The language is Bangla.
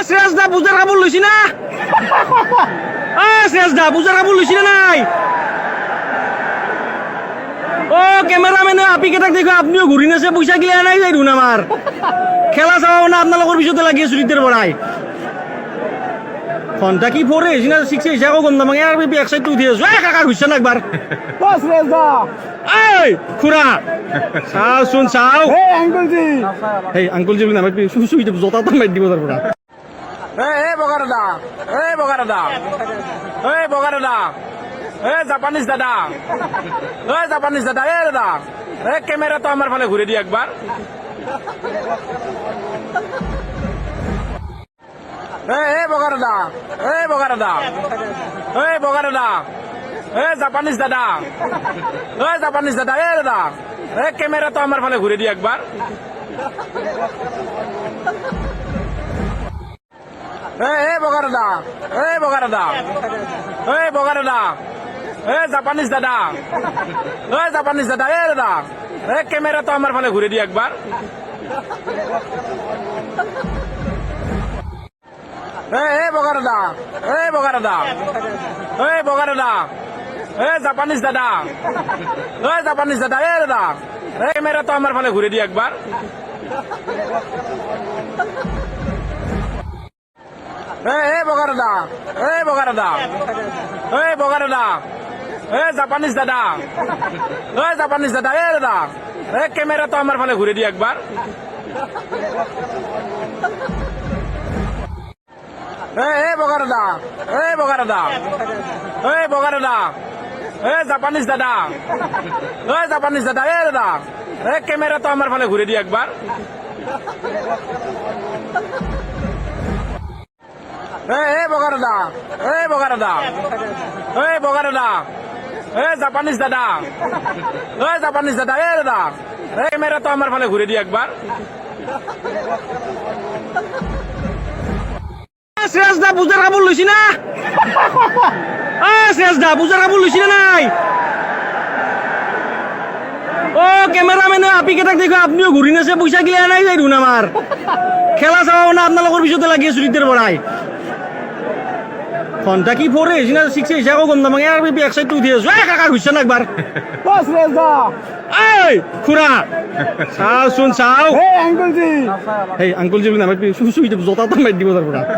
শ্রেয়াসদা বুঝার কাপড় লইছি না শ্রেয়াসদা বুঝার কাপড় লইছি না নাই ও ক্যামেরাম্যানে আপি কেটাক দেখো আপনিও ঘুরি নেছে পয়সা গিলা নাই যাই রুন আমার খেলা চাওয়া না আপনার বিষয়তে লাগিয়ে চুরিদের বড়াই ফোনটা কি পরে না শিখছে হিসাবও গন্ধ মাঙে আর এক সাইড উঠে আছো কাকা ঘুরছে না একবার এই খুড়া চাও শুন চাও আঙ্কুলজি বলি না সুই জোতা তো মার দিব তারপর জাপানিজ দাদা ক্যামেরা তো আমার ফালে ঘুরে দি একবার জাপানিজ দাদা ক্যামেরা তো আমার ফালে ঘুরে দি একবার জাপানিজ দাদা ক্যামেরা তো আমার ফালে ঘুরে দি একবার জাপানিজ দাদা ক্যামেরা তো আমার ফালে ঘুরে দি একবার জাপানিজ দাদা ক্যামেরা তো আমার ফালে ঘুরে দি একবার জাপানিজ দাদা ক্যামেরা তো আমার ফালে ঘুরে দি একবার জাপানিজ দাদা ক্যামেরা তো আমার ফালে ঘুরে দি একবার শ্রেয়াসদা বুঝার কাপড় লইছি না শ্রেয়াসদা বুঝার কাপড় লইছি না নাই ও ক্যামেরাম্যানে আপি কেটাক দেখো আপনিও ঘুরি নেছে পয়সা গিলা নাই যাই রুন আমার খেলা চাওয়া না আপনার বিষয়তে লাগিয়ে চুরিদের বড়াই ফোনটা কি পরে না শিখছে হিসাবও গন্ধ মাঙে আর এক সাইড উঠে আছো কাকা ঘুরছে না একবার এই খুড়া চাও শুন চাও আঙ্কুলজি বলি না সুই জোতা তো মার দিব তারপর